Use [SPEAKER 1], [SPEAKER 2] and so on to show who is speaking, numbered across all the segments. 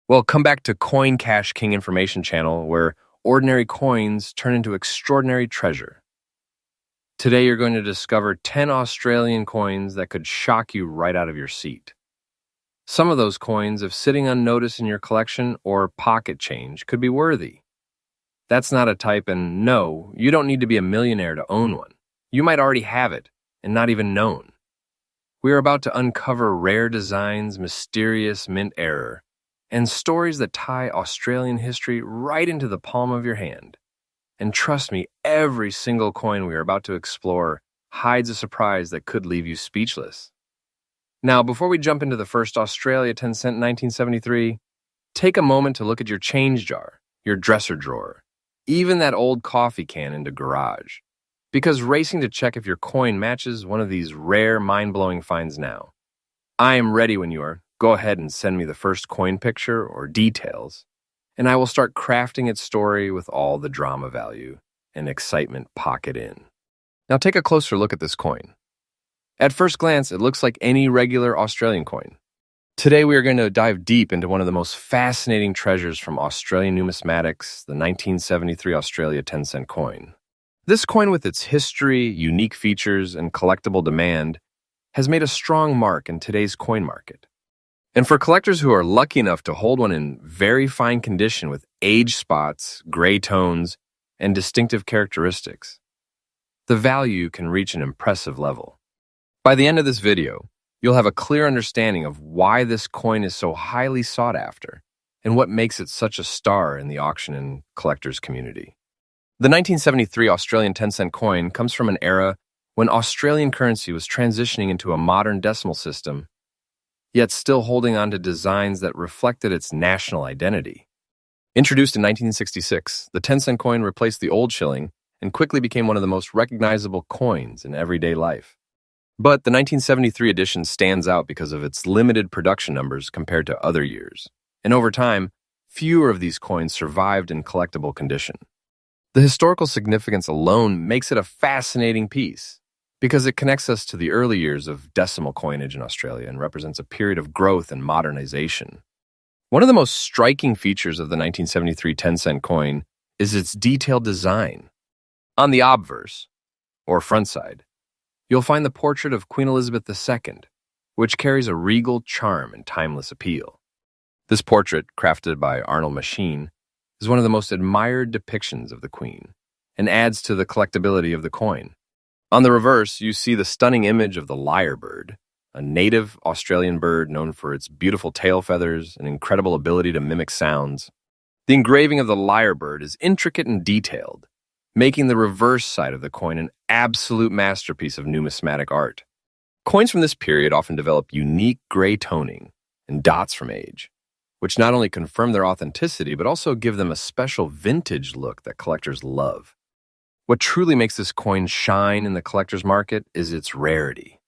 [SPEAKER 1] Well, come back to Coin Cash King Information Channel, where ordinary coins turn into extraordinary treasure. Today, you're going to discover 10 Australian coins that could shock you right out of your seat. Some of those coins, if sitting unnoticed in your collection or pocket change, could be worthy. That's not a type, and no, you don't need to be a millionaire to own one. You might already have it and not even known. We are about to uncover rare designs, mysterious mint error, and stories that tie Australian history right into the palm of your hand. And trust me, every single coin we are about to explore hides a surprise that could leave you speechless. Now, before we jump into the first Australia 10 cent 1973, take a moment to look at your change jar, your dresser drawer, even that old coffee can in the garage. Because racing to check if your coin matches one of these rare, mind-blowing finds now. I am ready when you are. Go ahead and send me the first coin picture or details, and I will start crafting its story with all the drama value and excitement pocket in. Now take a closer look at this coin. At first glance, it looks like any regular Australian coin. Today we are going to dive deep into one of the most fascinating treasures from Australian numismatics, the 1973 Australia 10 cent coin. This coin, with its history, unique features, and collectible demand, has made a strong mark in today's coin market. And for collectors who are lucky enough to hold one in very fine condition with age spots, gray tones, and distinctive characteristics, the value can reach an impressive level. By the end of this video, you'll have a clear understanding of why this coin is so highly sought after and what makes it such a star in the auction and collectors community. The 1973 Australian 10 cent coin comes from an era when Australian currency was transitioning into a modern decimal system, yet still holding on to designs that reflected its national identity. Introduced in 1966, the 10 cent coin replaced the old shilling and quickly became one of the most recognizable coins in everyday life. But the 1973 edition stands out because of its limited production numbers compared to other years, and over time, fewer of these coins survived in collectible condition. The historical significance alone makes it a fascinating piece, because it connects us to the early years of decimal coinage in Australia and represents a period of growth and modernization. One of the most striking features of the 1973 10 cent coin is its detailed design. On the obverse, or front side, you'll find the portrait of Queen Elizabeth II, which carries a regal charm and timeless appeal. This portrait, crafted by Arnold Machine, is one of the most admired depictions of the Queen and adds to the collectability of the coin. On the reverse, you see the stunning image of the lyrebird, a native Australian bird known for its beautiful tail feathers and incredible ability to mimic sounds. The engraving of the lyrebird is intricate and detailed, making the reverse side of the coin an absolute masterpiece of numismatic art. Coins from this period often develop unique gray toning and dots from age, which not only confirm their authenticity but also give them a special vintage look that collectors love. What truly makes this coin shine in the collector's market is its rarity.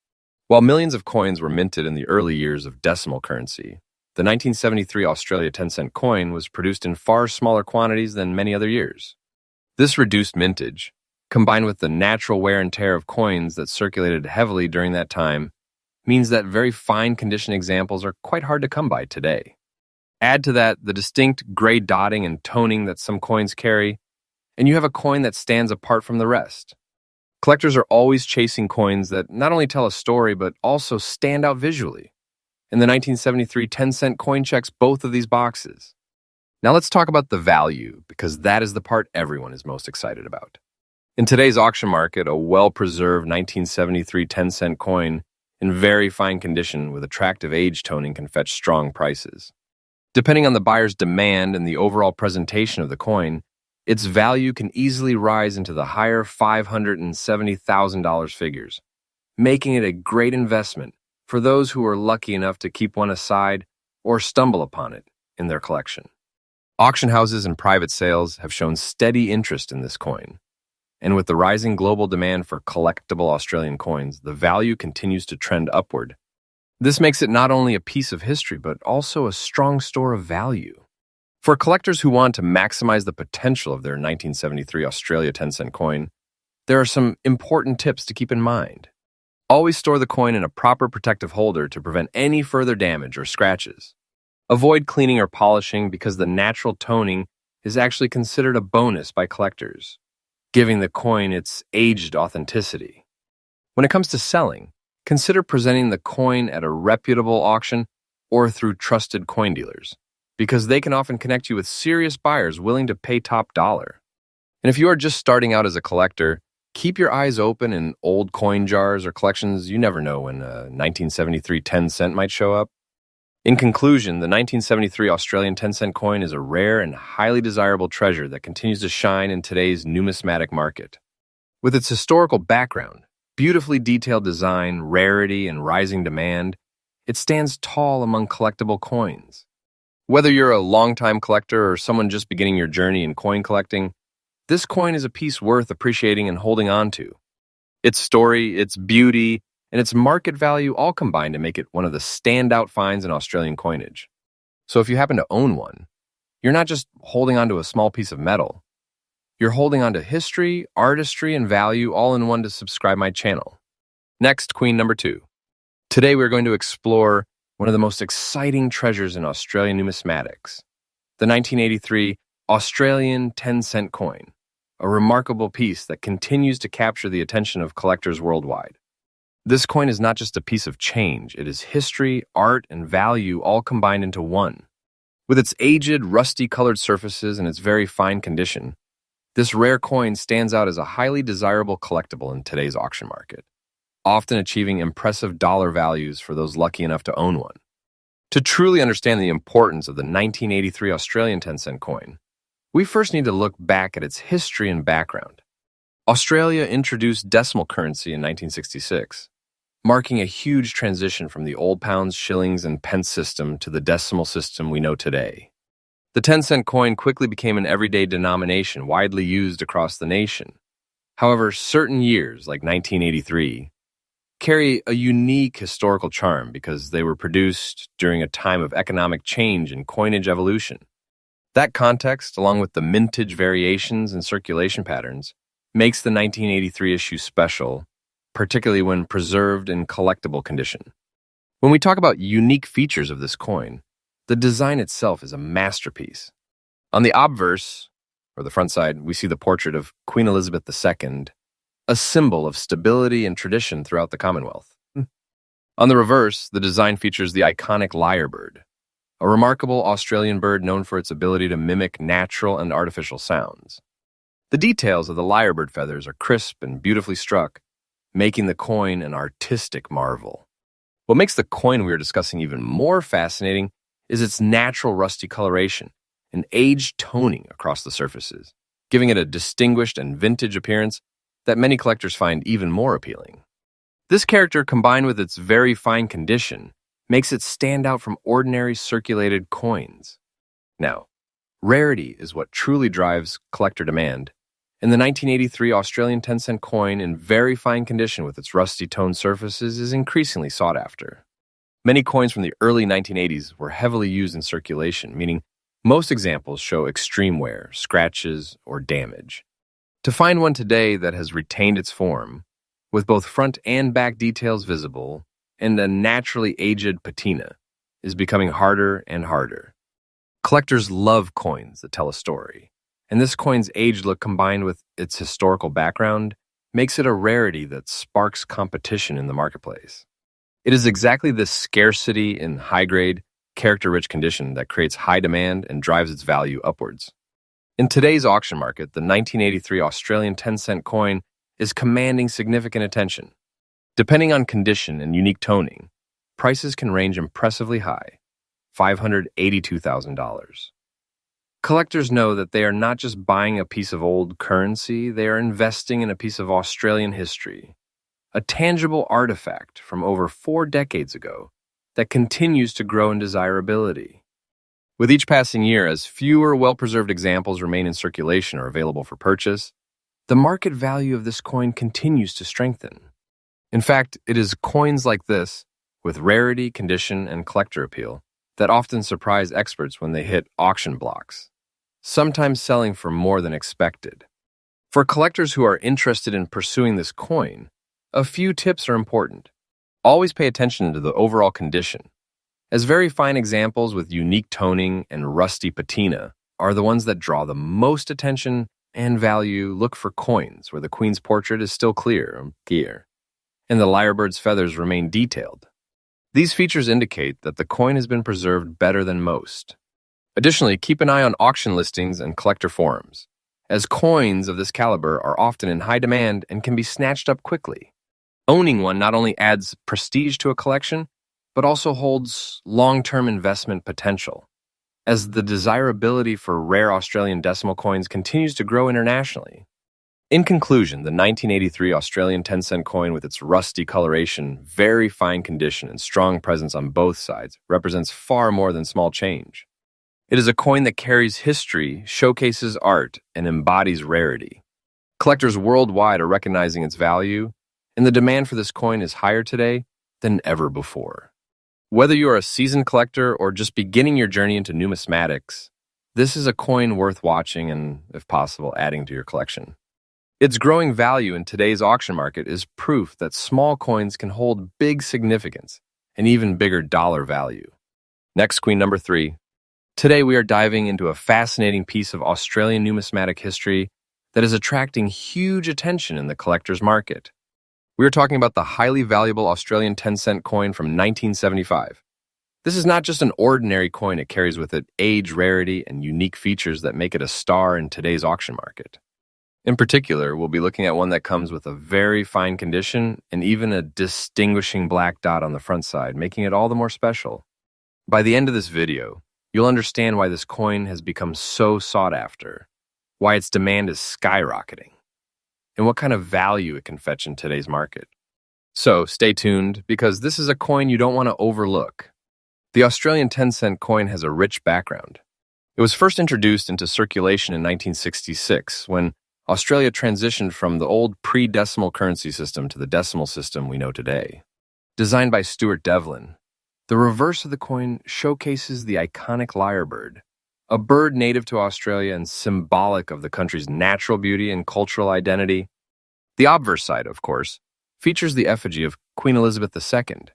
[SPEAKER 1] While millions of coins were minted in the early years of decimal currency, the 1973 Australia 10 cent coin was produced in far smaller quantities than many other years. This reduced mintage, combined with the natural wear and tear of coins that circulated heavily during that time, means that very fine condition examples are quite hard to come by today. Add to that the distinct gray dotting and toning that some coins carry, and you have a coin that stands apart from the rest. Collectors are always chasing coins that not only tell a story, but also stand out visually. And the 1973 10 cent coin checks both of these boxes. Now let's talk about the value, because that is the part everyone is most excited about. In today's auction market, a well-preserved 1973 10 cent coin in very fine condition with attractive age toning can fetch strong prices. Depending on the buyer's demand and the overall presentation of the coin, its value can easily rise into the higher $570,000 figures, making it a great investment for those who are lucky enough to keep one aside or stumble upon it in their collection. Auction houses and private sales have shown steady interest in this coin, and with the rising global demand for collectible Australian coins, the value continues to trend upward. This makes it not only a piece of history, but also a strong store of value. For collectors who want to maximize the potential of their 1973 Australia 10 cent coin, there are some important tips to keep in mind. Always store the coin in a proper protective holder to prevent any further damage or scratches. Avoid cleaning or polishing because the natural toning is actually considered a bonus by collectors, giving the coin its aged authenticity. When it comes to selling, consider presenting the coin at a reputable auction or through trusted coin dealers, because they can often connect you with serious buyers willing to pay top dollar. And if you are just starting out as a collector, keep your eyes open in old coin jars or collections. You never know when a 1973 10-cent might show up. In conclusion, the 1973 Australian 10-cent coin is a rare and highly desirable treasure that continues to shine in today's numismatic market. With its historical background, beautifully detailed design, rarity, and rising demand, it stands tall among collectible coins. Whether you're a longtime collector or someone just beginning your journey in coin collecting, this coin is a piece worth appreciating and holding on to. Its story, its beauty, and its market value all combine to make it one of the standout finds in Australian coinage. So if you happen to own one, you're not just holding onto a small piece of metal. You're holding onto history, artistry, and value all in one to subscribe my channel. Next, Queen number 2. Today we're going to explore one of the most exciting treasures in Australian numismatics, the 1983 Australian 10-cent coin, a remarkable piece that continues to capture the attention of collectors worldwide. This coin is not just a piece of change, it is history, art, and value all combined into one. With its aged, rusty-colored surfaces and its very fine condition, this rare coin stands out as a highly desirable collectible in today's auction market, often achieving impressive dollar values for those lucky enough to own one. To truly understand the importance of the 1983 Australian 10-cent coin, we first need to look back at its history and background. Australia introduced decimal currency in 1966, marking a huge transition from the old pounds, shillings, and pence system to the decimal system we know today. The 10-cent coin quickly became an everyday denomination widely used across the nation. However, certain years, like 1983, carry a unique historical charm because they were produced during a time of economic change and coinage evolution. That context, along with the mintage variations and circulation patterns, makes the 1983 issue special, particularly when preserved in collectible condition. When we talk about unique features of this coin, the design itself is a masterpiece. On the obverse, or the front side, we see the portrait of Queen Elizabeth II, a symbol of stability and tradition throughout the Commonwealth. On the reverse, the design features the iconic lyrebird, a remarkable Australian bird known for its ability to mimic natural and artificial sounds. The details of the lyrebird feathers are crisp and beautifully struck, making the coin an artistic marvel. What makes the coin we are discussing even more fascinating is its natural rusty coloration and aged toning across the surfaces, giving it a distinguished and vintage appearance that many collectors find even more appealing. This character, combined with its very fine condition, makes it stand out from ordinary circulated coins. Now, rarity is what truly drives collector demand, and the 1983 Australian 10-cent coin in very fine condition with its rusty toned surfaces is increasingly sought after. Many coins from the early 1980s were heavily used in circulation, meaning most examples show extreme wear, scratches, or damage. To find one today that has retained its form, with both front and back details visible, and a naturally aged patina, is becoming harder and harder. Collectors love coins that tell a story, and this coin's aged look combined with its historical background makes it a rarity that sparks competition in the marketplace. It is exactly this scarcity in high-grade, character-rich condition that creates high demand and drives its value upwards. In today's auction market, the 1983 Australian 10-cent coin is commanding significant attention. Depending on condition and unique toning, prices can range impressively high, $582,000. Collectors know that they are not just buying a piece of old currency, they are investing in a piece of Australian history, a tangible artifact from over 4 decades ago that continues to grow in desirability. With each passing year, as fewer well-preserved examples remain in circulation or available for purchase, the market value of this coin continues to strengthen. In fact, it is coins like this, with rarity, condition, and collector appeal, that often surprise experts when they hit auction blocks, sometimes selling for more than expected. For collectors who are interested in pursuing this coin, a few tips are important. Always pay attention to the overall condition. as very fine examples with unique toning and rusty patina are the ones that draw the most attention and value. Look for coins where the queen's portrait is still clear, and the lyrebird's feathers remain detailed. These features indicate that the coin has been preserved better than most. Additionally, keep an eye on auction listings and collector forums, as coins of this caliber are often in high demand and can be snatched up quickly. Owning one not only adds prestige to a collection, but also holds long-term investment potential, as the desirability for rare Australian decimal coins continues to grow internationally. In conclusion, the 1983 Australian 10-cent coin, with its rusty coloration, very fine condition, and strong presence on both sides, represents far more than small change. It is a coin that carries history, showcases art, and embodies rarity. Collectors worldwide are recognizing its value, and the demand for this coin is higher today than ever before. Whether you are a seasoned collector or just beginning your journey into numismatics, this is a coin worth watching and, if possible, adding to your collection. Its growing value in today's auction market is proof that small coins can hold big significance and even bigger dollar value. Next, queen number 3. Today we are diving into a fascinating piece of Australian numismatic history that is attracting huge attention in the collector's market. We are talking about the highly valuable Australian 10-cent coin from 1975. This is not just an ordinary coin. It carries with it age, rarity, and unique features that make it a star in today's auction market. In particular, we'll be looking at one that comes with a very fine condition and even a distinguishing black dot on the front side, making it all the more special. By the end of this video, you'll understand why this coin has become so sought after, why its demand is skyrocketing, and what kind of value it can fetch in today's market. So stay tuned, because this is a coin you don't want to overlook. The Australian 10-cent coin has a rich background. It was first introduced into circulation in 1966, when Australia transitioned from the old pre-decimal currency system to the decimal system we know today. Designed by Stuart Devlin, the reverse of the coin showcases the iconic lyrebird, a bird native to Australia and symbolic of the country's natural beauty and cultural identity. The obverse side, of course, features the effigy of Queen Elizabeth II,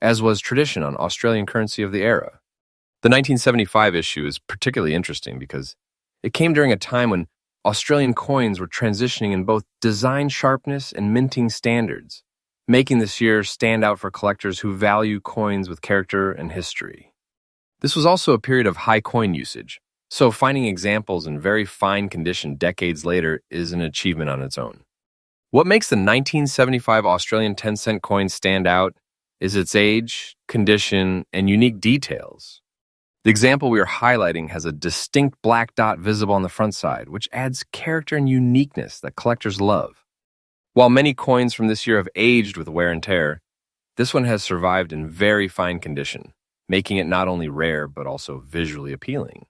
[SPEAKER 1] as was tradition on Australian currency of the era. The 1975 issue is particularly interesting because it came during a time when Australian coins were transitioning in both design sharpness and minting standards, making this year stand out for collectors who value coins with character and history. This was also a period of high coin usage, so finding examples in very fine condition decades later is an achievement on its own. What makes the 1975 Australian 10-cent coin stand out is its age, condition, and unique details. The example we are highlighting has a distinct black dot visible on the front side, which adds character and uniqueness that collectors love. While many coins from this year have aged with wear and tear, this one has survived in very fine condition, making it not only rare but also visually appealing.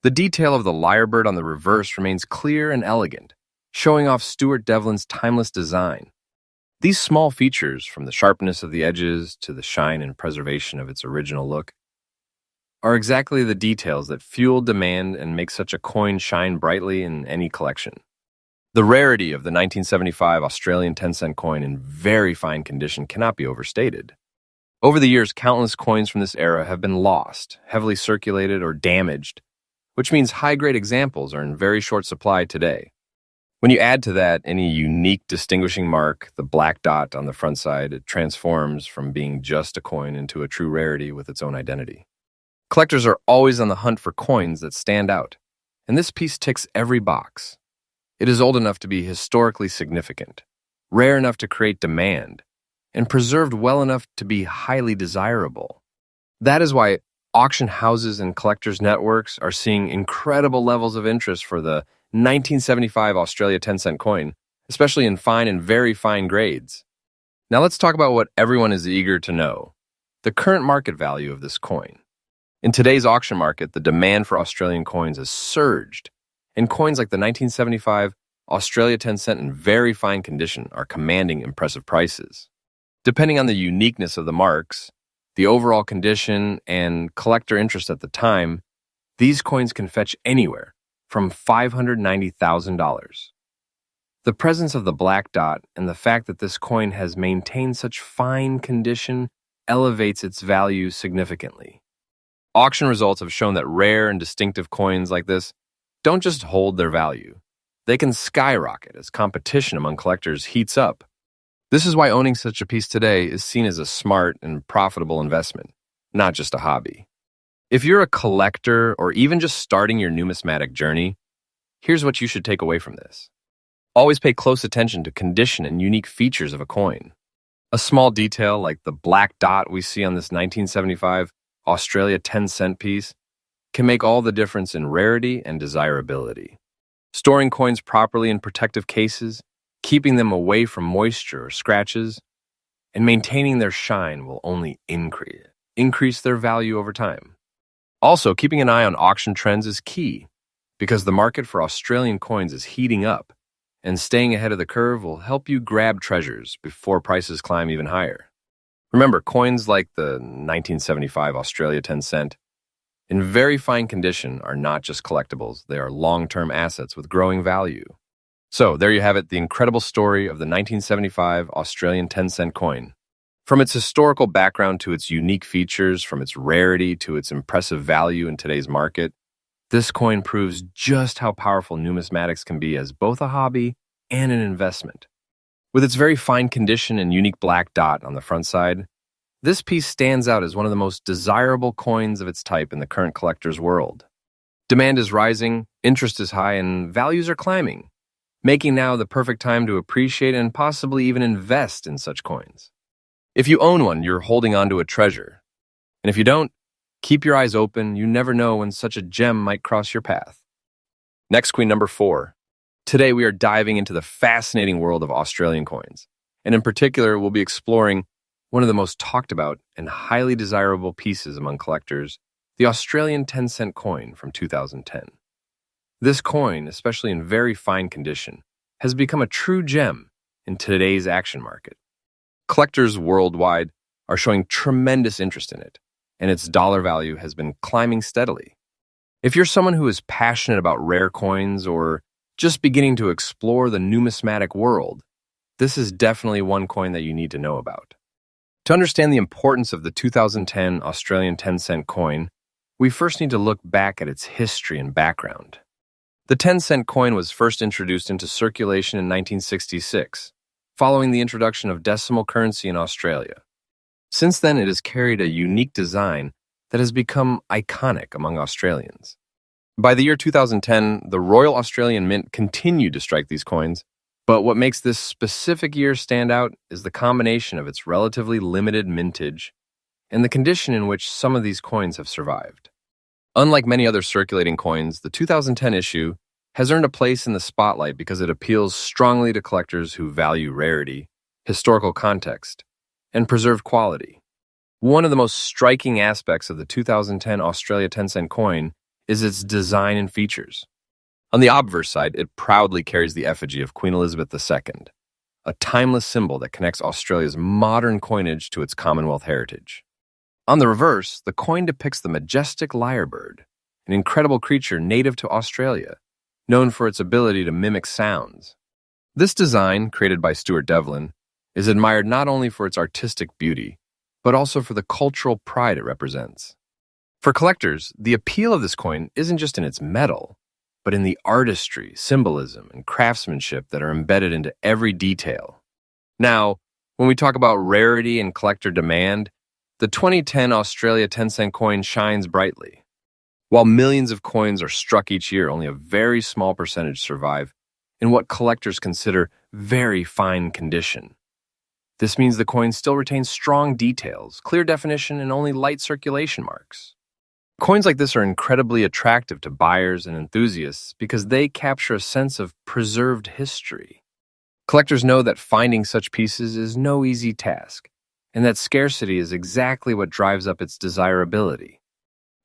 [SPEAKER 1] The detail of the lyrebird on the reverse remains clear and elegant, showing off Stuart Devlin's timeless design. These small features, from the sharpness of the edges to the shine and preservation of its original look, are exactly the details that fuel demand and make such a coin shine brightly in any collection. The rarity of the 1975 Australian 10-cent coin in very fine condition cannot be overstated. Over the years, countless coins from this era have been lost, heavily circulated, or damaged, which means high-grade examples are in very short supply today. When you add to that any unique distinguishing mark, the black dot on the front side, it transforms from being just a coin into a true rarity with its own identity. Collectors are always on the hunt for coins that stand out, and this piece ticks every box. It is old enough to be historically significant, rare enough to create demand, and preserved well enough to be highly desirable. That is why auction houses and collectors' networks are seeing incredible levels of interest for the 1975 Australia 10-cent coin, especially in fine and very fine grades. Now let's talk about what everyone is eager to know: the current market value of this coin. In today's auction market, the demand for Australian coins has surged, and coins like the 1975 Australia 10-cent in very fine condition are commanding impressive prices. Depending on the uniqueness of the marks, the overall condition, and collector interest at the time, these coins can fetch anywhere from $590,000. The presence of the black dot and the fact that this coin has maintained such fine condition elevates its value significantly. Auction results have shown that rare and distinctive coins like this don't just hold their value. They can skyrocket as competition among collectors heats up. This is why owning such a piece today is seen as a smart and profitable investment, not just a hobby. If you're a collector or even just starting your numismatic journey, here's what you should take away from this. Always pay close attention to condition and unique features of a coin. A small detail like the black dot we see on this 1975 Australia 10-cent piece can make all the difference in rarity and desirability. Storing coins properly in protective cases, keeping them away from moisture or scratches, and maintaining their shine will only increase their value over time. Also, keeping an eye on auction trends is key because the market for Australian coins is heating up, and staying ahead of the curve will help you grab treasures before prices climb even higher. Remember, coins like the 1975 Australia 10-cent, in very fine condition, are not just collectibles. They are long-term assets with growing value. So, there you have it, the incredible story of the 1975 Australian 10-cent coin. From its historical background to its unique features, from its rarity to its impressive value in today's market, this coin proves just how powerful numismatics can be as both a hobby and an investment. With its very fine condition and unique black dot on the front side, this piece stands out as one of the most desirable coins of its type in the current collector's world. Demand is rising, interest is high, and values are climbing, making now the perfect time to appreciate and possibly even invest in such coins. If you own one, you're holding on to a treasure. And if you don't, keep your eyes open. You never know when such a gem might cross your path. Next, queen number 4. Today, we are diving into the fascinating world of Australian coins. And in particular, we'll be exploring one of the most talked about and highly desirable pieces among collectors, the Australian 10-cent coin from 2010. This coin, especially in very fine condition, has become a true gem in today's action market. Collectors worldwide are showing tremendous interest in it, and its dollar value has been climbing steadily. If you're someone who is passionate about rare coins or just beginning to explore the numismatic world, this is definitely one coin that you need to know about. To understand the importance of the 2010 Australian 10-cent coin, we first need to look back at its history and background. The 10-cent coin was first introduced into circulation in 1966, following the introduction of decimal currency in Australia. Since then, it has carried a unique design that has become iconic among Australians. By the year 2010, the Royal Australian Mint continued to strike these coins, but what makes this specific year stand out is the combination of its relatively limited mintage and the condition in which some of these coins have survived. Unlike many other circulating coins, the 2010 issue has earned a place in the spotlight because it appeals strongly to collectors who value rarity, historical context, and preserved quality. One of the most striking aspects of the 2010 Australia 10-cent coin is its design and features. On the obverse side, it proudly carries the effigy of Queen Elizabeth II, a timeless symbol that connects Australia's modern coinage to its Commonwealth heritage. On the reverse, the coin depicts the majestic lyrebird, an incredible creature native to Australia, known for its ability to mimic sounds. This design, created by Stuart Devlin, is admired not only for its artistic beauty, but also for the cultural pride it represents. For collectors, the appeal of this coin isn't just in its metal, but in the artistry, symbolism, and craftsmanship that are embedded into every detail. Now, when we talk about rarity and collector demand, the 2010 Australia 10-cent coin shines brightly. While millions of coins are struck each year, only a very small percentage survive in what collectors consider very fine condition. This means the coin still retains strong details, clear definition, and only light circulation marks. Coins like this are incredibly attractive to buyers and enthusiasts because they capture a sense of preserved history. Collectors know that finding such pieces is no easy task, and that scarcity is exactly what drives up its desirability.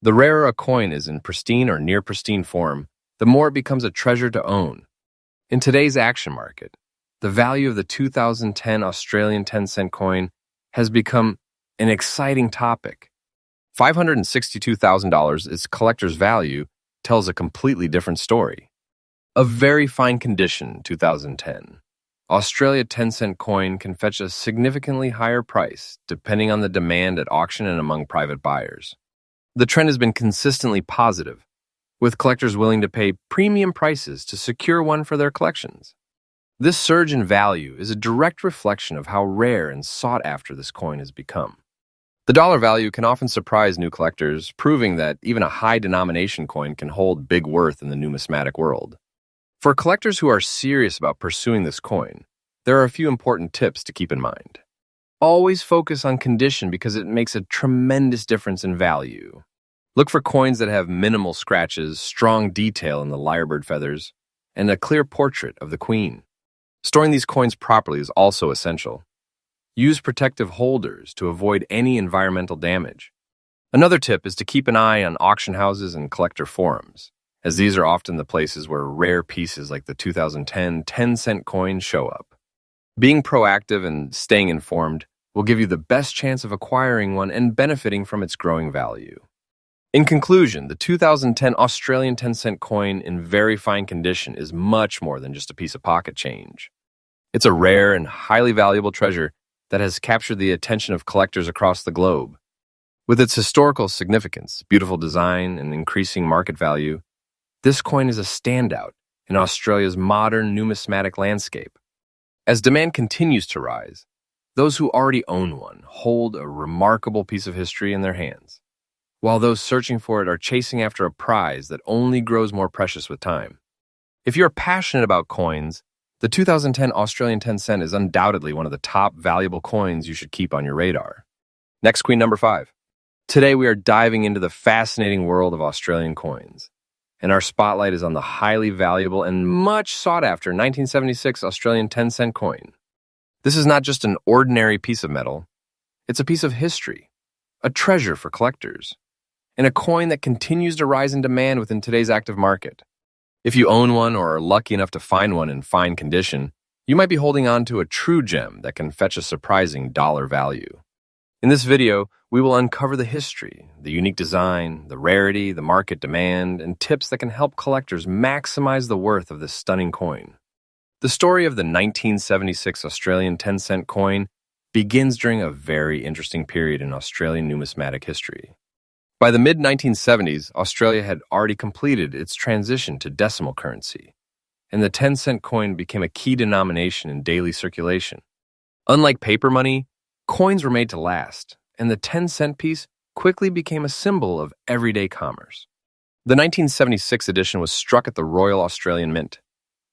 [SPEAKER 1] The rarer a coin is in pristine or near pristine form, the more it becomes a treasure to own. In today's action market, the value of the 2010 Australian 10-cent coin has become an exciting topic. $562,000, its collector's value, tells a completely different story. A very fine condition 2010, Australia 10-cent coin can fetch a significantly higher price depending on the demand at auction and among private buyers. The trend has been consistently positive, with collectors willing to pay premium prices to secure one for their collections. This surge in value is a direct reflection of how rare and sought after this coin has become. The dollar value can often surprise new collectors, proving that even a high-denomination coin can hold big worth in the numismatic world. For collectors who are serious about pursuing this coin, there are a few important tips to keep in mind. Always focus on condition because it makes a tremendous difference in value. Look for coins that have minimal scratches, strong detail in the lyrebird feathers, and a clear portrait of the queen. Storing these coins properly is also essential. Use protective holders to avoid any environmental damage. Another tip is to keep an eye on auction houses and collector forums, as these are often the places where rare pieces like the 2010 10-cent coin show up. Being proactive and staying informed will give you the best chance of acquiring one and benefiting from its growing value. In conclusion, the 2010 Australian 10-cent coin in very fine condition is much more than just a piece of pocket change. It's a rare and highly valuable treasure that has captured the attention of collectors across the globe. With its historical significance, beautiful design, and increasing market value, this coin is a standout in Australia's modern numismatic landscape. As demand continues to rise, those who already own one hold a remarkable piece of history in their hands, while those searching for it are chasing after a prize that only grows more precious with time. If you're passionate about coins, the 2010 Australian 10 cent is undoubtedly one of the top valuable coins you should keep on your radar. Next, queen number 5. Today we are diving into the fascinating world of Australian coins, and our spotlight is on the highly valuable and much sought-after 1976 Australian 10-cent coin. This is not just an ordinary piece of metal, it's a piece of history, a treasure for collectors, and a coin that continues to rise in demand within today's active market. If you own one or are lucky enough to find one in fine condition, you might be holding on to a true gem that can fetch a surprising dollar value. In this video, we will uncover the history, the unique design, the rarity, the market demand, and tips that can help collectors maximize the worth of this stunning coin. The story of the 1976 Australian 10-cent coin begins during a very interesting period in Australian numismatic history. By the mid-1970s, Australia had already completed its transition to decimal currency, and the 10-cent coin became a key denomination in daily circulation. Unlike paper money, coins were made to last, and the 10-cent piece quickly became a symbol of everyday commerce. The 1976 edition was struck at the Royal Australian Mint,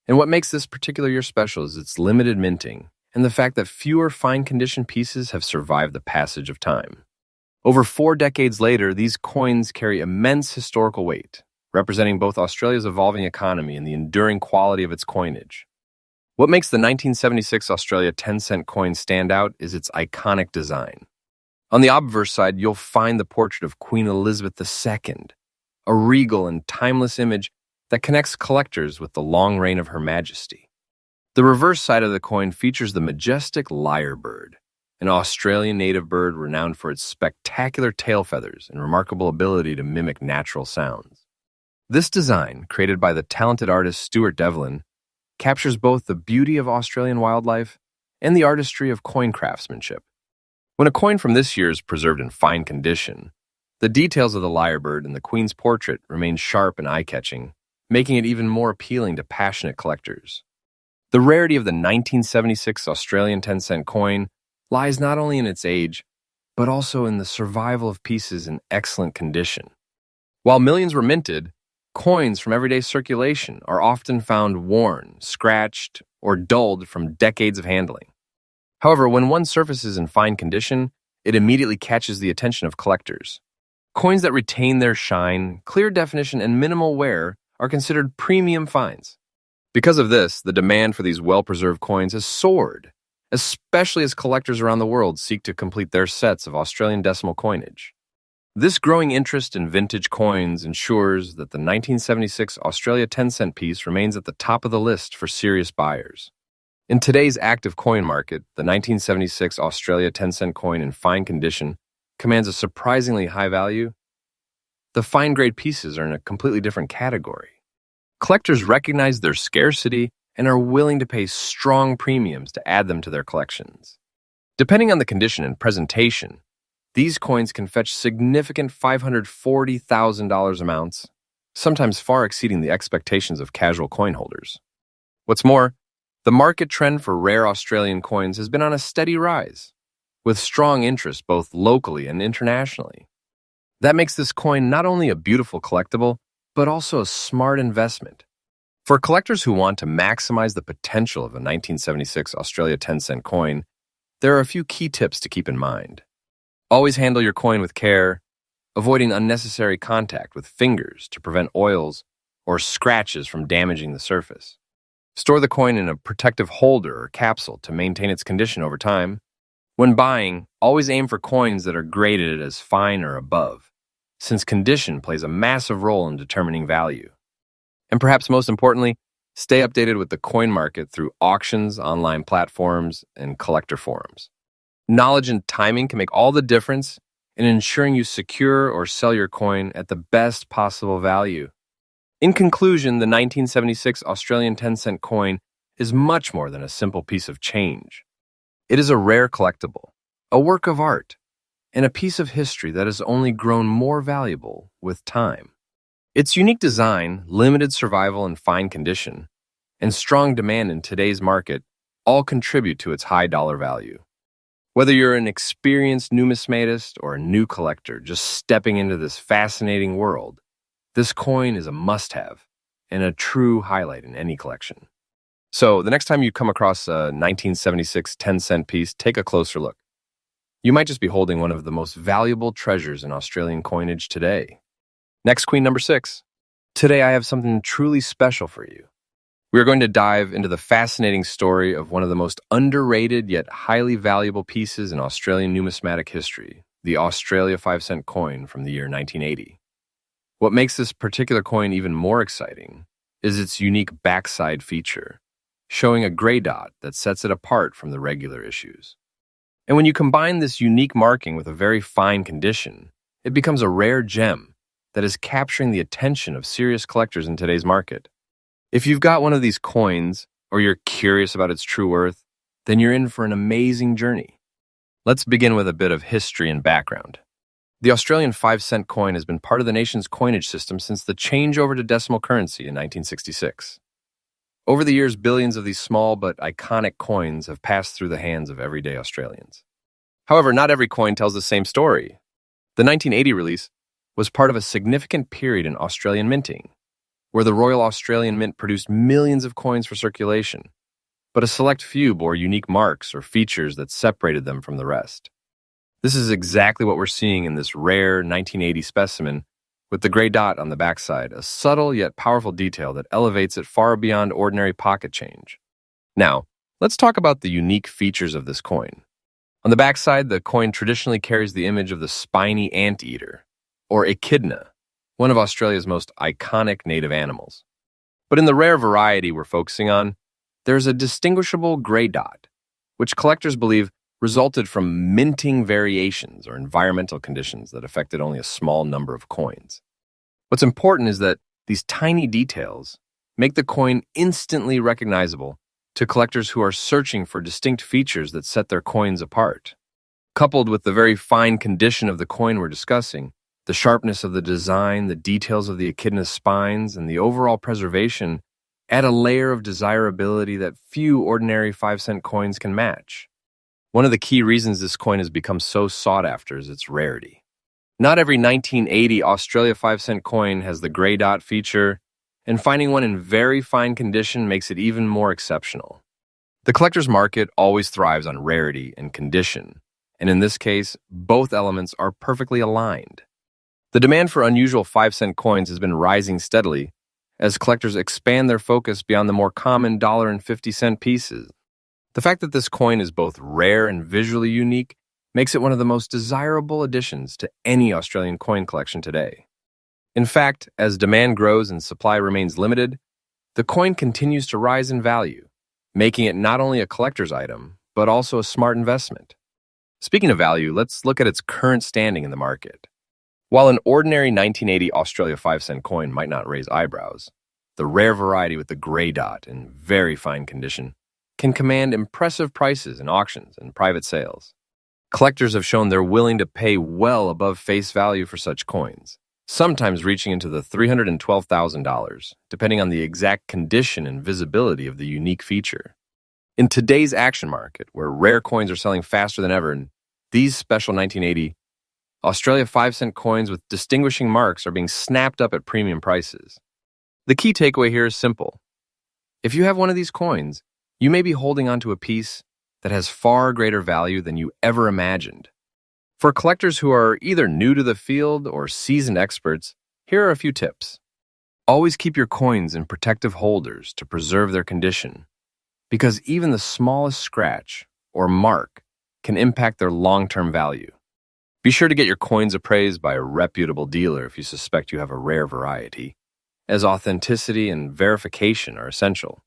[SPEAKER 1] and what makes this particular year special is its limited minting and the fact that fewer fine-condition pieces have survived the passage of time. Over 4 decades later, these coins carry immense historical weight, representing both Australia's evolving economy and the enduring quality of its coinage. What makes the 1976 Australia 10-cent coin stand out is its iconic design. On the obverse side, you'll find the portrait of Queen Elizabeth II, a regal and timeless image that connects collectors with the long reign of Her Majesty. The reverse side of the coin features the majestic lyrebird, an Australian native bird renowned for its spectacular tail feathers and remarkable ability to mimic natural sounds. This design, created by the talented artist Stuart Devlin, captures both the beauty of Australian wildlife and the artistry of coin craftsmanship. When a coin from this year is preserved in fine condition, the details of the lyrebird and the queen's portrait remain sharp and eye-catching, making it even more appealing to passionate collectors. The rarity of the 1976 Australian 10-cent coin lies not only in its age, but also in the survival of pieces in excellent condition. While millions were minted, coins from everyday circulation are often found worn, scratched, or dulled from decades of handling. However, when one surfaces in fine condition, it immediately catches the attention of collectors. Coins that retain their shine, clear definition, and minimal wear are considered premium finds. Because of this, the demand for these well-preserved coins has soared, especially as collectors around the world seek to complete their sets of Australian decimal coinage. This growing interest in vintage coins ensures that the 1976 Australia 10-cent piece remains at the top of the list for serious buyers. In today's active coin market, the 1976 Australia 10-cent coin in fine condition commands a surprisingly high value. The fine-grade pieces are in a completely different category. Collectors recognize their scarcity and are willing to pay strong premiums to add them to their collections. Depending on the condition and presentation, these coins can fetch significant $540,000 amounts, sometimes far exceeding the expectations of casual coin holders. What's more, the market trend for rare Australian coins has been on a steady rise, with strong interest both locally and internationally. That makes this coin not only a beautiful collectible, but also a smart investment. For collectors who want to maximize the potential of a 1976 Australia 10-cent coin, there are a few key tips to keep in mind. Always handle your coin with care, avoiding unnecessary contact with fingers to prevent oils or scratches from damaging the surface. Store the coin in a protective holder or capsule to maintain its condition over time. When buying, always aim for coins that are graded as fine or above, since condition plays a massive role in determining value. And perhaps most importantly, stay updated with the coin market through auctions, online platforms, and collector forums. Knowledge and timing can make all the difference in ensuring you secure or sell your coin at the best possible value. In conclusion, the 1976 Australian 10-cent coin is much more than a simple piece of change. It is a rare collectible, a work of art, and a piece of history that has only grown more valuable with time. Its unique design, limited survival and fine condition, and strong demand in today's market all contribute to its high dollar value. Whether you're an experienced numismatist or a new collector just stepping into this fascinating world, this coin is a must-have and a true highlight in any collection. So the next time you come across a 1976 10-cent piece, take a closer look. You might just be holding one of the most valuable treasures in Australian coinage today. Next, queen number 6. Today I have something truly special for you. We are going to dive into the fascinating story of one of the most underrated yet highly valuable pieces in Australian numismatic history, the Australia 5-cent coin from the year 1980. What makes this particular coin even more exciting is its unique backside feature, showing a gray dot that sets it apart from the regular issues. And when you combine this unique marking with a very fine condition, it becomes a rare gem that is capturing the attention of serious collectors in today's market. If you've got one of these coins, or you're curious about its true worth, then you're in for an amazing journey. Let's begin with a bit of history and background. The Australian 5-cent coin has been part of the nation's coinage system since the changeover to decimal currency in 1966. Over the years, billions of these small but iconic coins have passed through the hands of everyday Australians. However, not every coin tells the same story. The 1980 release was part of a significant period in Australian minting, where the Royal Australian Mint produced millions of coins for circulation, but a select few bore unique marks or features that separated them from the rest. This is exactly what we're seeing in this rare 1980 specimen with the gray dot on the backside, a subtle yet powerful detail that elevates it far beyond ordinary pocket change. Now, let's talk about the unique features of this coin. On the backside, the coin traditionally carries the image of the spiny anteater, or echidna, one of Australia's most iconic native animals. But in the rare variety we're focusing on, there's a distinguishable gray dot, which collectors believe resulted from minting variations or environmental conditions that affected only a small number of coins. What's important is that these tiny details make the coin instantly recognizable to collectors who are searching for distinct features that set their coins apart. Coupled with the very fine condition of the coin we're discussing, the sharpness of the design, the details of the echidna's spines, and the overall preservation add a layer of desirability that few ordinary 5-cent coins can match. One of the key reasons this coin has become so sought after is its rarity. Not every 1980 Australia 5-cent coin has the gray dot feature, and finding one in very fine condition makes it even more exceptional. The collector's market always thrives on rarity and condition, and in this case, both elements are perfectly aligned. The demand for unusual 5-cent coins has been rising steadily as collectors expand their focus beyond the more common $1.50 pieces. The fact that this coin is both rare and visually unique makes it one of the most desirable additions to any Australian coin collection today. In fact, as demand grows and supply remains limited, the coin continues to rise in value, making it not only a collector's item, but also a smart investment. Speaking of value, let's look at its current standing in the market. While an ordinary 1980 Australia 5-cent coin might not raise eyebrows, the rare variety with the gray dot in very fine condition, can command impressive prices in auctions and private sales. Collectors have shown they're willing to pay well above face value for such coins, sometimes reaching into the $312,000, depending on the exact condition and visibility of the unique feature. In today's action market, where rare coins are selling faster than ever, these special 1980 Australia 5-cent coins with distinguishing marks are being snapped up at premium prices. The key takeaway here is simple. If you have one of these coins, you may be holding onto a piece that has far greater value than you ever imagined. For collectors who are either new to the field or seasoned experts, here are a few tips. Always keep your coins in protective holders to preserve their condition, because even the smallest scratch or mark can impact their long-term value. Be sure to get your coins appraised by a reputable dealer if you suspect you have a rare variety, as authenticity and verification are essential.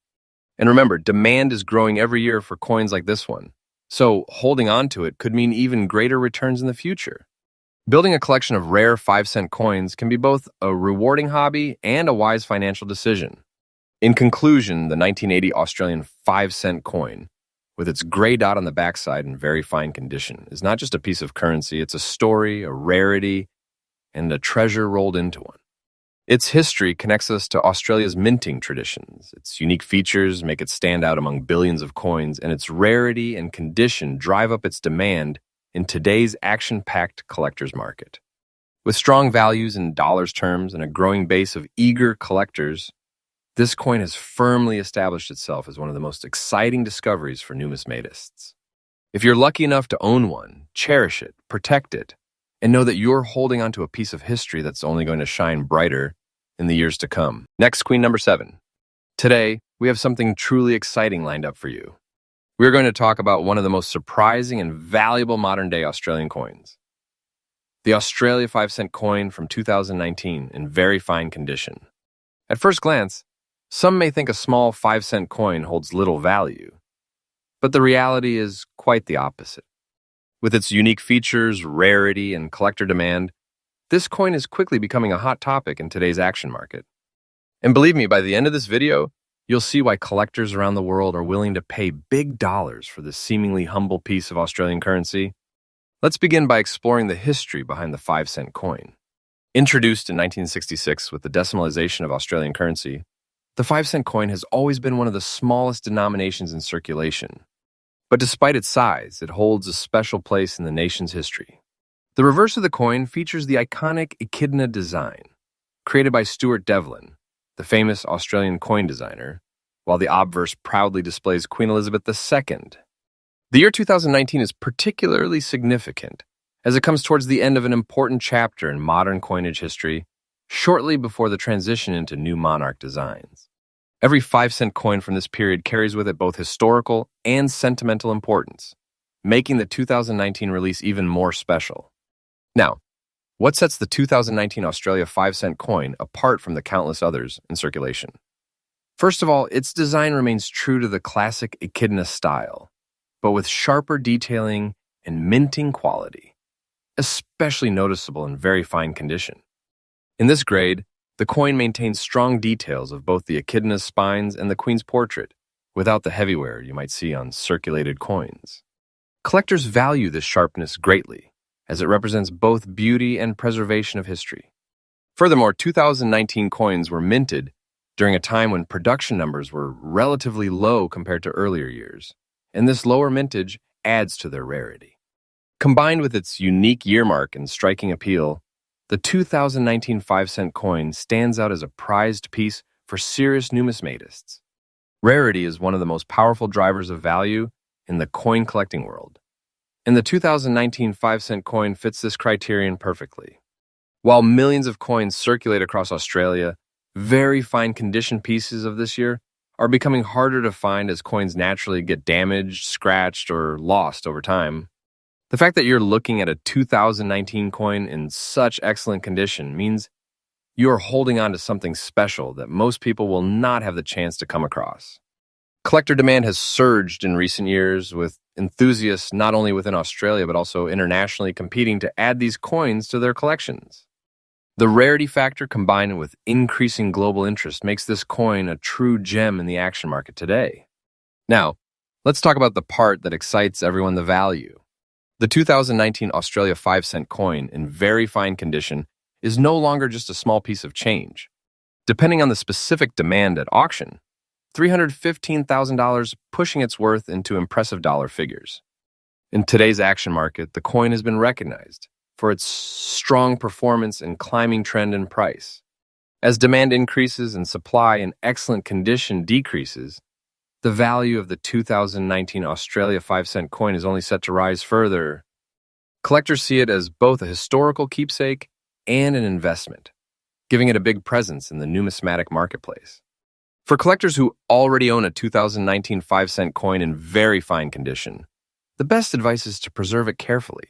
[SPEAKER 1] And remember, demand is growing every year for coins like this one, so holding on to it could mean even greater returns in the future. Building a collection of rare 5-cent coins can be both a rewarding hobby and a wise financial decision. In conclusion, the 1980 Australian 5-cent coin, with its gray dot on the backside in very fine condition, is not just a piece of currency, it's a story, a rarity, and a treasure rolled into one. Its history connects us to Australia's minting traditions. Its unique features make it stand out among billions of coins, and its rarity and condition drive up its demand in today's action-packed collector's market. With strong values in dollars terms and a growing base of eager collectors, this coin has firmly established itself as one of the most exciting discoveries for numismatists. If you're lucky enough to own one, cherish it, protect it, and know that you're holding onto a piece of history that's only going to shine brighter in the years to come. Next, queen number 7. Today, we have something truly exciting lined up for you. We're going to talk about one of the most surprising and valuable modern-day Australian coins. The Australia 5-cent coin from 2019 in very fine condition. At first glance, some may think a small 5-cent coin holds little value, but the reality is quite the opposite. With its unique features, rarity, and collector demand, this coin is quickly becoming a hot topic in today's action market. And believe me, by the end of this video, you'll see why collectors around the world are willing to pay big dollars for this seemingly humble piece of Australian currency. Let's begin by exploring the history behind the 5-cent coin. Introduced in 1966 with the decimalization of Australian currency, the 5-cent coin has always been one of the smallest denominations in circulation. But despite its size, it holds a special place in the nation's history. The reverse of the coin features the iconic echidna design, created by Stuart Devlin, the famous Australian coin designer, while the obverse proudly displays Queen Elizabeth II. The year 2019 is particularly significant, as it comes towards the end of an important chapter in modern coinage history, shortly before the transition into new monarch designs. Every 5-cent coin from this period carries with it both historical and sentimental importance, making the 2019 release even more special. Now, what sets the 2019 Australia 5-cent coin apart from the countless others in circulation? First of all, its design remains true to the classic echidna style, but with sharper detailing and minting quality, especially noticeable in very fine condition. In this grade, the coin maintains strong details of both the echidna's spines and the queen's portrait, without the heavy wear you might see on circulated coins. Collectors value this sharpness greatly, as it represents both beauty and preservation of history. Furthermore, 2019 coins were minted during a time when production numbers were relatively low compared to earlier years, and this lower mintage adds to their rarity. Combined with its unique year mark and striking appeal, the 2019 5-cent coin stands out as a prized piece for serious numismatists. Rarity is one of the most powerful drivers of value in the coin collecting world, and the 2019 5-cent coin fits this criterion perfectly. While millions of coins circulate across Australia, very fine condition pieces of this year are becoming harder to find as coins naturally get damaged, scratched, or lost over time. The fact that you're looking at a 2019 coin in such excellent condition means you're holding on to something special that most people will not have the chance to come across. Collector demand has surged in recent years, with enthusiasts not only within Australia but also internationally competing to add these coins to their collections. The rarity factor combined with increasing global interest makes this coin a true gem in the action market today. Now, let's talk about the part that excites everyone, the value. The 2019 Australia 5-cent coin in very fine condition is no longer just a small piece of change. Depending on the specific demand at auction, $315,000 pushing its worth into impressive dollar figures. In today's action market, the coin has been recognized for its strong performance and climbing trend in price. As demand increases and supply in excellent condition decreases, the value of the 2019 Australia 5-cent coin is only set to rise further. Collectors see it as both a historical keepsake and an investment, giving it a big presence in the numismatic marketplace. For collectors who already own a 2019 5-cent coin in very fine condition, the best advice is to preserve it carefully.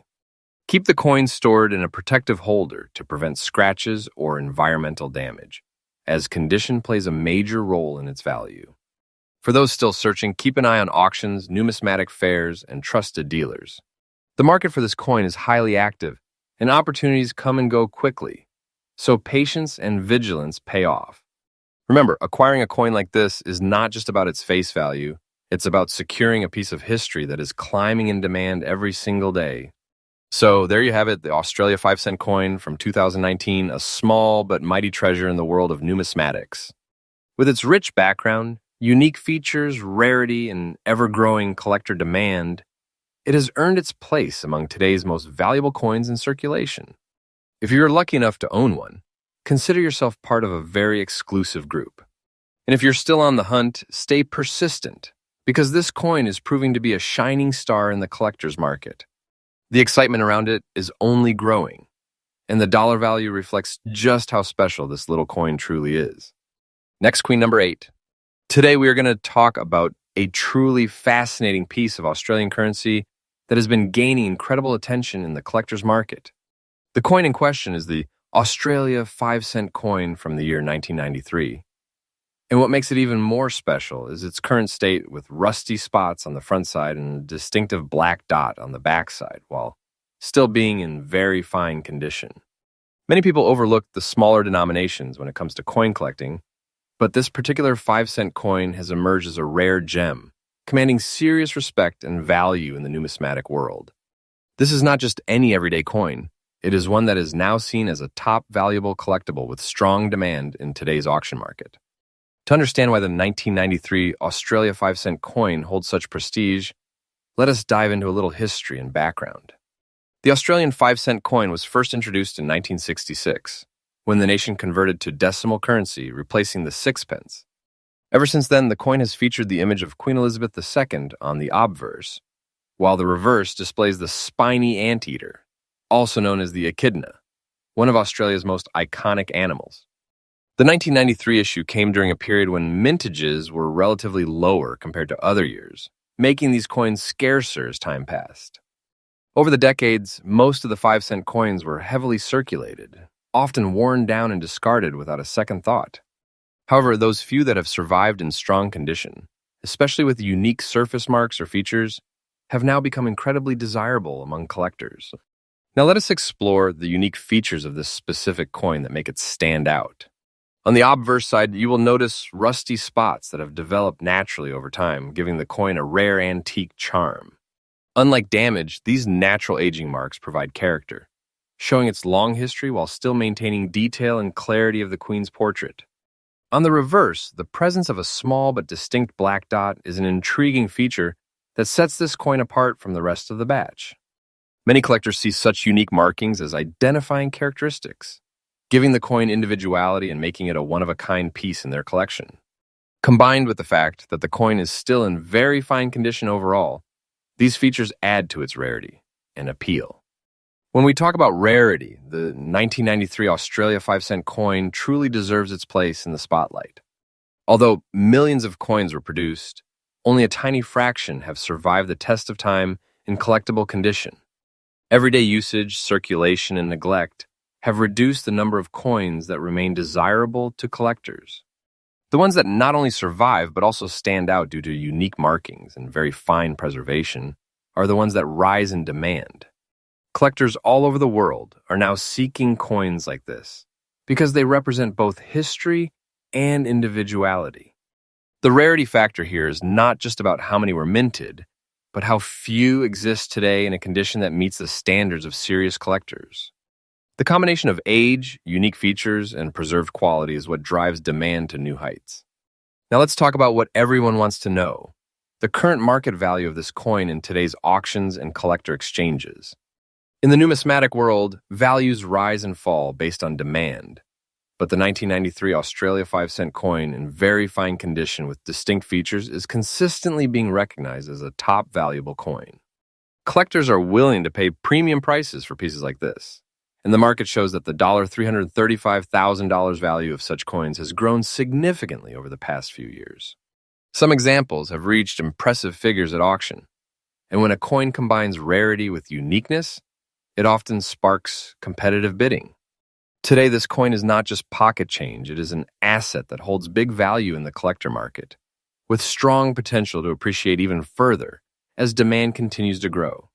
[SPEAKER 1] Keep the coin stored in a protective holder to prevent scratches or environmental damage, as condition plays a major role in its value. For those still searching, keep an eye on auctions, numismatic fairs, and trusted dealers. The market for this coin is highly active, and opportunities come and go quickly, so patience and vigilance pay off. Remember, acquiring a coin like this is not just about its face value, it's about securing a piece of history that is climbing in demand every single day. So there you have it, the Australia 5-cent coin from 2019, a small but mighty treasure in the world of numismatics. With its rich background, unique features, rarity, and ever-growing collector demand, it has earned its place among today's most valuable coins in circulation. If you're lucky enough to own one, consider yourself part of a very exclusive group. And if you're still on the hunt, stay persistent, because this coin is proving to be a shining star in the collector's market. The excitement around it is only growing, and the dollar value reflects just how special this little coin truly is. Next, queen number 8. Today we are going to talk about a truly fascinating piece of Australian currency that has been gaining incredible attention in the collector's market. The coin in question is the Australia 5-cent coin from the year 1993. And what makes it even more special is its current state with rusty spots on the front side and a distinctive black dot on the back side, while still being in very fine condition. Many people overlook the smaller denominations when it comes to coin collecting, but this particular 5-cent coin has emerged as a rare gem, commanding serious respect and value in the numismatic world. This is not just any everyday coin. It is one that is now seen as a top valuable collectible with strong demand in today's auction market. To understand why the 1993 Australia 5-cent coin holds such prestige, let us dive into a little history and background. The Australian 5-cent coin was first introduced in 1966, when the nation converted to decimal currency, replacing the sixpence. Ever since then, the coin has featured the image of Queen Elizabeth II on the obverse, while the reverse displays the spiny anteater, also known as the echidna, one of Australia's most iconic animals. The 1993 issue came during a period when mintages were relatively lower compared to other years, making these coins scarcer as time passed. Over the decades, most of the 5-cent coins were heavily circulated, often worn down and discarded without a second thought. However, those few that have survived in strong condition, especially with unique surface marks or features, have now become incredibly desirable among collectors. Now let us explore the unique features of this specific coin that make it stand out. On the obverse side, you will notice rusty spots that have developed naturally over time, giving the coin a rare antique charm. Unlike damage, these natural aging marks provide character, showing its long history while still maintaining detail and clarity of the queen's portrait. On the reverse, the presence of a small but distinct black dot is an intriguing feature that sets this coin apart from the rest of the batch. Many collectors see such unique markings as identifying characteristics, giving the coin individuality and making it a one-of-a-kind piece in their collection. Combined with the fact that the coin is still in very fine condition overall, these features add to its rarity and appeal. When we talk about rarity, the 1993 Australia 5-cent coin truly deserves its place in the spotlight. Although millions of coins were produced, only a tiny fraction have survived the test of time in collectible condition. Everyday usage, circulation, and neglect have reduced the number of coins that remain desirable to collectors. The ones that not only survive but also stand out due to unique markings and very fine preservation are the ones that rise in demand. Collectors all over the world are now seeking coins like this, because they represent both history and individuality. The rarity factor here is not just about how many were minted, but how few exist today in a condition that meets the standards of serious collectors. The combination of age, unique features, and preserved quality is what drives demand to new heights. Now let's talk about what everyone wants to know: the current market value of this coin in today's auctions and collector exchanges. In the numismatic world, values rise and fall based on demand, but the 1993 Australia 5-cent coin in very fine condition with distinct features is consistently being recognized as a top valuable coin. Collectors are willing to pay premium prices for pieces like this, and the market shows that the $335,000 value of such coins has grown significantly over the past few years. Some examples have reached impressive figures at auction, and when a coin combines rarity with uniqueness, it often sparks competitive bidding. Today, this coin is not just pocket change, it is an asset that holds big value in the collector market, with strong potential to appreciate even further as demand continues to grow.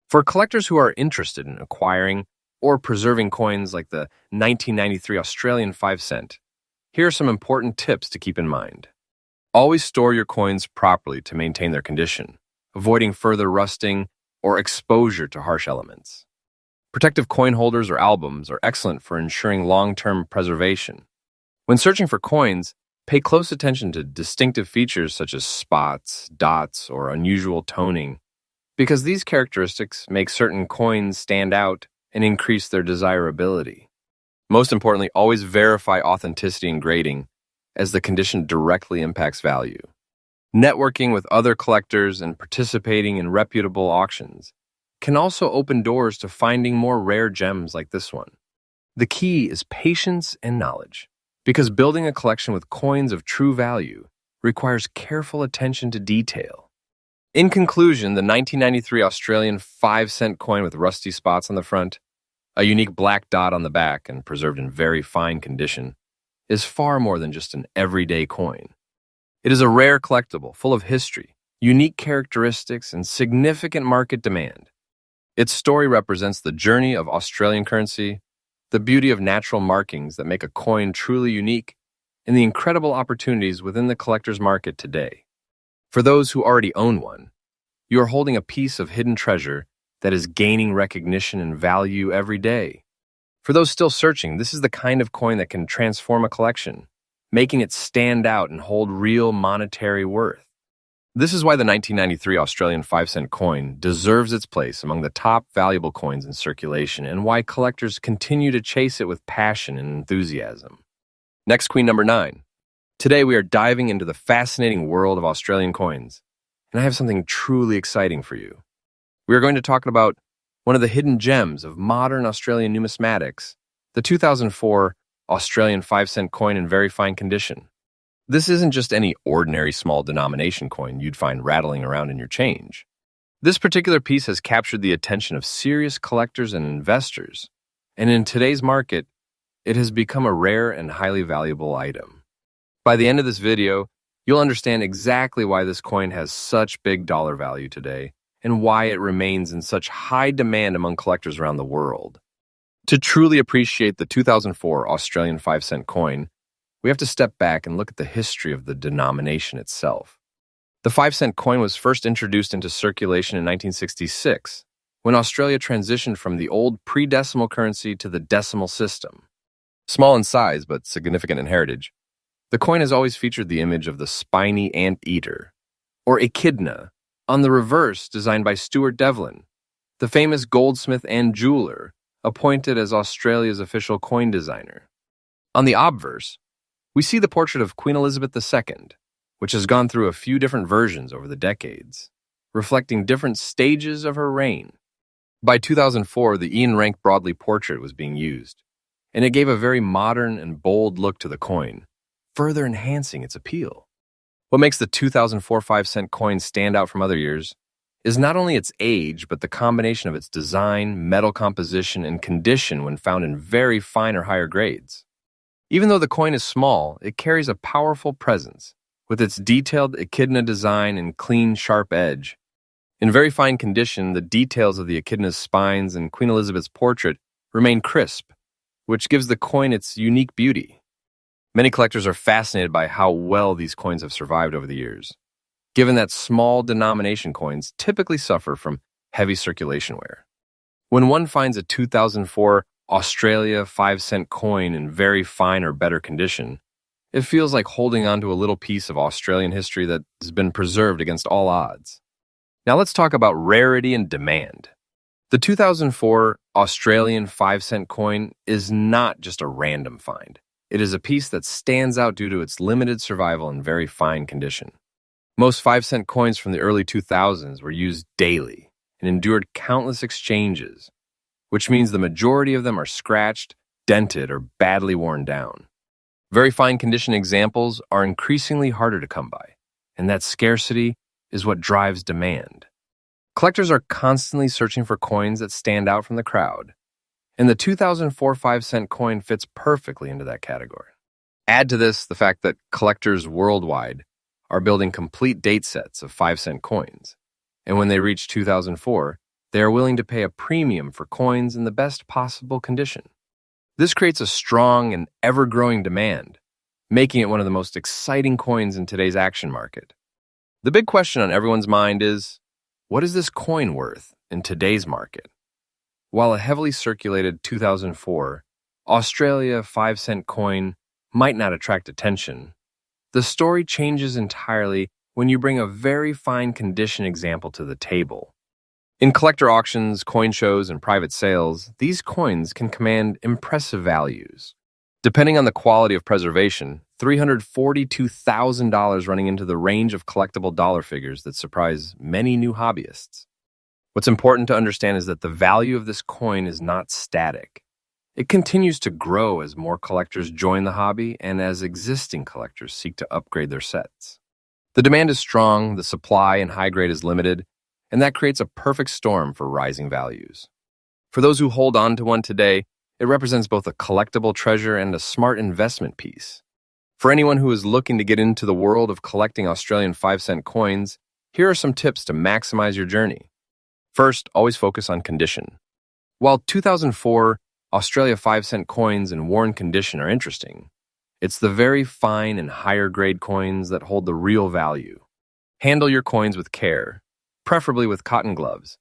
[SPEAKER 1] For collectors who are interested in acquiring or preserving coins like the 1993 Australian 5-cent, here are some important tips to keep in mind. Always store your coins properly to maintain their condition, avoiding further rusting or exposure to harsh elements. Protective coin holders or albums are excellent for ensuring long-term preservation. When searching for coins, pay close attention to distinctive features such as spots, dots, or unusual toning, because these characteristics make certain coins stand out and increase their desirability. Most importantly, always verify authenticity and grading, as the condition directly impacts value. Networking with other collectors and participating in reputable auctions can also open doors to finding more rare gems like this one. The key is patience and knowledge, because building a collection with coins of true value requires careful attention to detail. In conclusion, the 1993 Australian 5-cent coin with rusty spots on the front, a unique black dot on the back, and preserved in very fine condition, is far more than just an everyday coin. It is a rare collectible full of history, unique characteristics, and significant market demand. Its story represents the journey of Australian currency, the beauty of natural markings that make a coin truly unique, and the incredible opportunities within the collector's market today. For those who already own one, you are holding a piece of hidden treasure that is gaining recognition and value every day. For those still searching, this is the kind of coin that can transform a collection, making it stand out and hold real monetary worth. This is why the 1993 Australian 5-cent coin deserves its place among the top valuable coins in circulation, and why collectors continue to chase it with passion and enthusiasm. Next, queen number 9. Today we are diving into the fascinating world of Australian coins, and I have something truly exciting for you. We are going to talk about one of the hidden gems of modern Australian numismatics, the 2004 Australian 5-cent coin in very fine condition. This isn't just any ordinary small denomination coin you'd find rattling around in your change. This particular piece has captured the attention of serious collectors and investors, and in today's market, it has become a rare and highly valuable item. By the end of this video, you'll understand exactly why this coin has such big dollar value today, and why it remains in such high demand among collectors around the world. To truly appreciate the 2004 Australian 5-cent coin, we have to step back and look at the history of the denomination itself. The 5-cent coin was first introduced into circulation in 1966, when Australia transitioned from the old pre-decimal currency to the decimal system. Small in size but significant in heritage, the coin has always featured the image of the spiny anteater, or echidna, on the reverse designed by Stuart Devlin, the famous goldsmith and jeweler, appointed as Australia's official coin designer. On the obverse, we see the portrait of Queen Elizabeth II, which has gone through a few different versions over the decades, reflecting different stages of her reign. By 2004, the Ian Rank Broadley portrait was being used, and it gave a very modern and bold look to the coin, further enhancing its appeal. What makes the 2004 5-cent coin stand out from other years is not only its age, but the combination of its design, metal composition, and condition when found in very fine or higher grades. Even though the coin is small, it carries a powerful presence, with its detailed echidna design and clean, sharp edge. In very fine condition, the details of the echidna's spines and Queen Elizabeth's portrait remain crisp, which gives the coin its unique beauty. Many collectors are fascinated by how well these coins have survived over the years, given that small denomination coins typically suffer from heavy circulation wear. When one finds a 2004 Australia 5-cent coin in very fine or better condition, it feels like holding onto a little piece of Australian history that has been preserved against all odds. Now let's talk about rarity and demand. The 2004 Australian 5-cent coin is not just a random find. It is a piece that stands out due to its limited survival and very fine condition. Most 5-cent coins from the early 2000s were used daily and endured countless exchanges, which means the majority of them are scratched, dented, or badly worn down. Very fine condition examples are increasingly harder to come by, and that scarcity is what drives demand. Collectors are constantly searching for coins that stand out from the crowd, and the 2004 5-cent coin fits perfectly into that category. Add to this the fact that collectors worldwide are building complete date sets of 5-cent coins, and when they reach 2004, they are willing to pay a premium for coins in the best possible condition. This creates a strong and ever-growing demand, making it one of the most exciting coins in today's action market. The big question on everyone's mind is, what is this coin worth in today's market? While a heavily circulated 2004 Australia 5-cent coin might not attract attention, the story changes entirely when you bring a very fine condition example to the table. In collector auctions, coin shows, and private sales, these coins can command impressive values. Depending on the quality of preservation, $342,000 running into the range of collectible dollar figures that surprise many new hobbyists. What's important to understand is that the value of this coin is not static. It continues to grow as more collectors join the hobby and as existing collectors seek to upgrade their sets. The demand is strong, the supply in high grade is limited, and that creates a perfect storm for rising values. For those who hold on to one today, it represents both a collectible treasure and a smart investment piece. For anyone who is looking to get into the world of collecting Australian 5-cent coins, here are some tips to maximize your journey. First, always focus on condition. While 2004 Australia 5-cent coins in worn condition are interesting, it's the very fine and higher grade coins that hold the real value. Handle your coins with care, preferably with cotton gloves,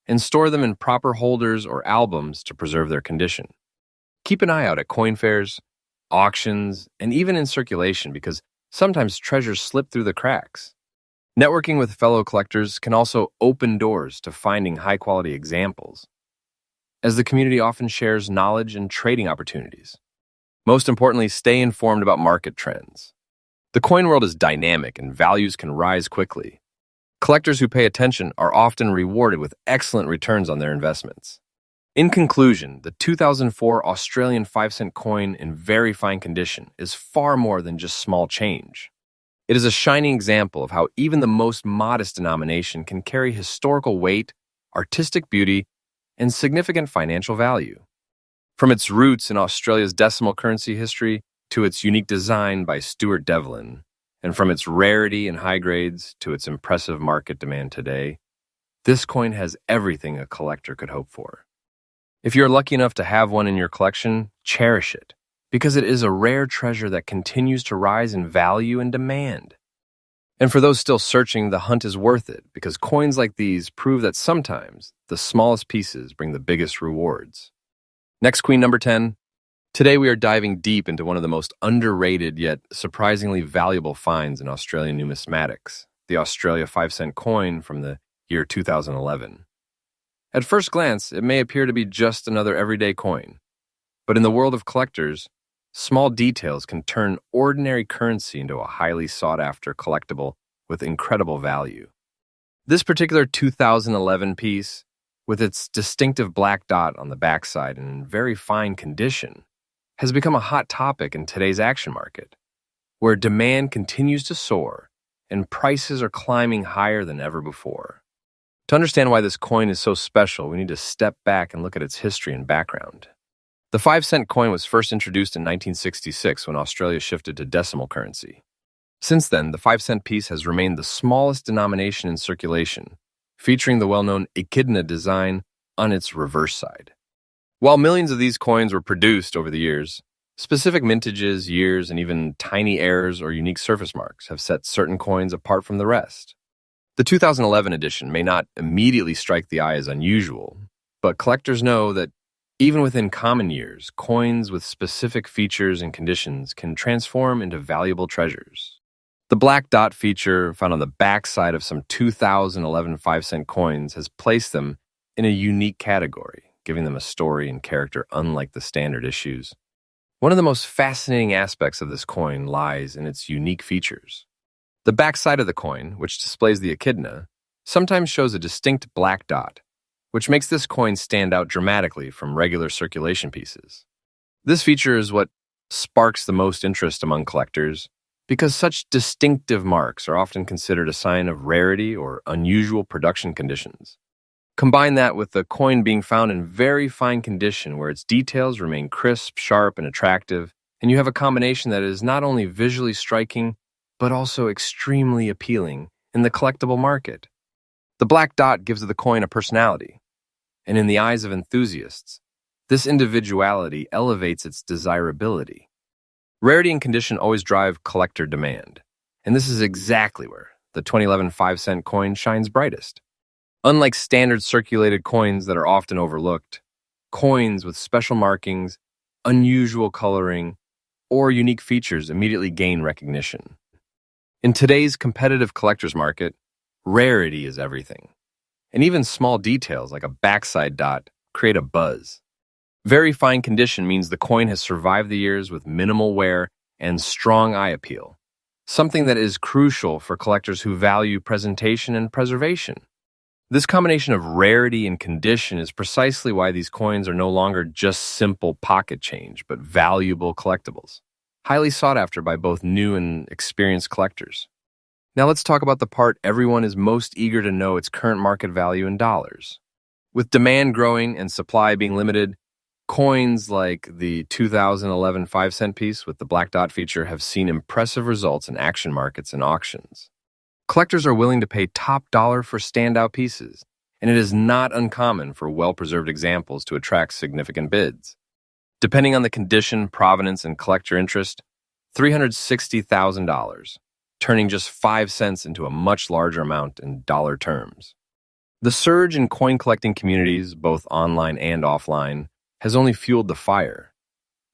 [SPEAKER 1] and store them in proper holders or albums to preserve their condition. Keep an eye out at coin fairs, auctions, and even in circulation because sometimes treasures slip through the cracks. Networking with fellow collectors can also open doors to finding high-quality examples, as the community often shares knowledge and trading opportunities. Most importantly, stay informed about market trends. The coin world is dynamic and values can rise quickly. Collectors who pay attention are often rewarded with excellent returns on their investments. In conclusion, the 2004 Australian 5-cent coin in very fine condition is far more than just small change. It is a shining example of how even the most modest denomination can carry historical weight, artistic beauty, and significant financial value. From its roots in Australia's decimal currency history to its unique design by Stuart Devlin, and from its rarity and high grades to its impressive market demand today, this coin has everything a collector could hope for. If you're lucky enough to have one in your collection, cherish it, because it is a rare treasure that continues to rise in value and demand. And for those still searching, the hunt is worth it, because coins like these prove that sometimes the smallest pieces bring the biggest rewards. Next, queen number 10. Today we are diving deep into one of the most underrated yet surprisingly valuable finds in Australian numismatics, the Australia 5-cent coin from the year 2011. At first glance, it may appear to be just another everyday coin, but in the world of collectors, small details can turn ordinary currency into a highly sought-after collectible with incredible value. This particular 2011 piece, with its distinctive black dot on the backside and in very fine condition, has become a hot topic in today's action market, where demand continues to soar and prices are climbing higher than ever before. To understand why this coin is so special, we need to step back and look at its history and background. The 5-cent coin was first introduced in 1966 when Australia shifted to decimal currency. Since then, the 5-cent piece has remained the smallest denomination in circulation, featuring the well-known echidna design on its reverse side. While millions of these coins were produced over the years, specific mintages, years, and even tiny errors or unique surface marks have set certain coins apart from the rest. The 2011 edition may not immediately strike the eye as unusual, but collectors know that even within common years, coins with specific features and conditions can transform into valuable treasures. The black dot feature found on the backside of some 2011 5-cent coins has placed them in a unique category, giving them a story and character unlike the standard issues. One of the most fascinating aspects of this coin lies in its unique features. The backside of the coin, which displays the echidna, sometimes shows a distinct black dot, which makes this coin stand out dramatically from regular circulation pieces. This feature is what sparks the most interest among collectors, because such distinctive marks are often considered a sign of rarity or unusual production conditions. Combine that with the coin being found in very fine condition where its details remain crisp, sharp, and attractive, and you have a combination that is not only visually striking, but also extremely appealing in the collectible market. The black dot gives the coin a personality, and in the eyes of enthusiasts, this individuality elevates its desirability. Rarity and condition always drive collector demand, and this is exactly where the 2011 5-cent coin shines brightest. Unlike standard circulated coins that are often overlooked, coins with special markings, unusual coloring, or unique features immediately gain recognition. In today's competitive collector's market, rarity is everything, and even small details like a backside dot create a buzz. Very fine condition means the coin has survived the years with minimal wear and strong eye appeal, something that is crucial for collectors who value presentation and preservation. This combination of rarity and condition is precisely why these coins are no longer just simple pocket change, but valuable collectibles, highly sought after by both new and experienced collectors. Now let's talk about the part everyone is most eager to know: its current market value in dollars. With demand growing and supply being limited, coins like the 2011 5-cent piece with the black dot feature have seen impressive results in action markets and auctions. Collectors are willing to pay top dollar for standout pieces, and it is not uncommon for well-preserved examples to attract significant bids. Depending on the condition, provenance, and collector interest, $360,000, turning just 5 cents into a much larger amount in dollar terms. The surge in coin collecting communities, both online and offline, has only fueled the fire.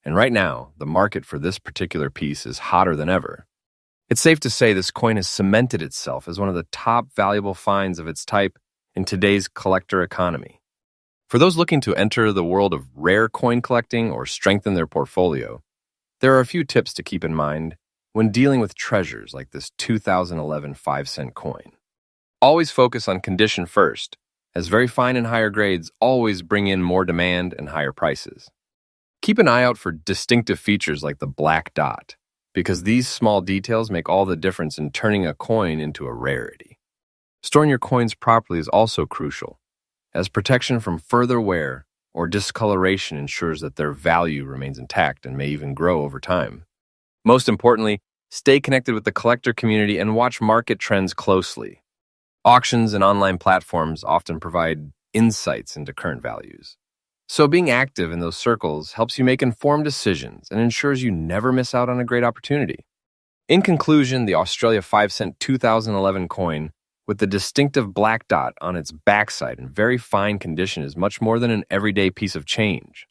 [SPEAKER 1] And right now, the market for this particular piece is hotter than ever. It's safe to say this coin has cemented itself as one of the top valuable finds of its type in today's collector economy. For those looking to enter the world of rare coin collecting or strengthen their portfolio, there are a few tips to keep in mind when dealing with treasures like this 2011 5-cent coin. Always focus on condition first, as very fine and higher grades always bring in more demand and higher prices. Keep an eye out for distinctive features like the black dot, because these small details make all the difference in turning a coin into a rarity. Storing your coins properly is also crucial, as protection from further wear or discoloration ensures that their value remains intact and may even grow over time. Most importantly, stay connected with the collector community and watch market trends closely. Auctions and online platforms often provide insights into current values. So being active in those circles helps you make informed decisions and ensures you never miss out on a great opportunity. In conclusion, the Australia 5-cent 2011 coin with the distinctive black dot on its backside in very fine condition is much more than an everyday piece of change.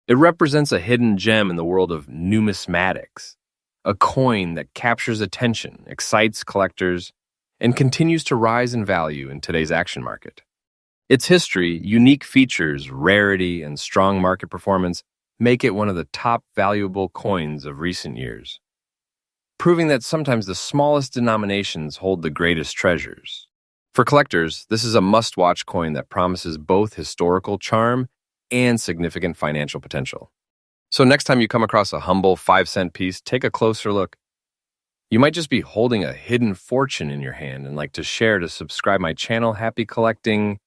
[SPEAKER 1] It represents a hidden gem in the world of numismatics, a coin that captures attention, excites collectors, and continues to rise in value in today's action market. Its history, unique features, rarity, and strong market performance make it one of the top valuable coins of recent years, proving that sometimes the smallest denominations hold the greatest treasures. For collectors, this is a must-watch coin that promises both historical charm and significant financial potential. So next time you come across a humble 5-cent piece, take a closer look. You might just be holding a hidden fortune in your hand and like to share. To subscribe my channel. Happy collecting.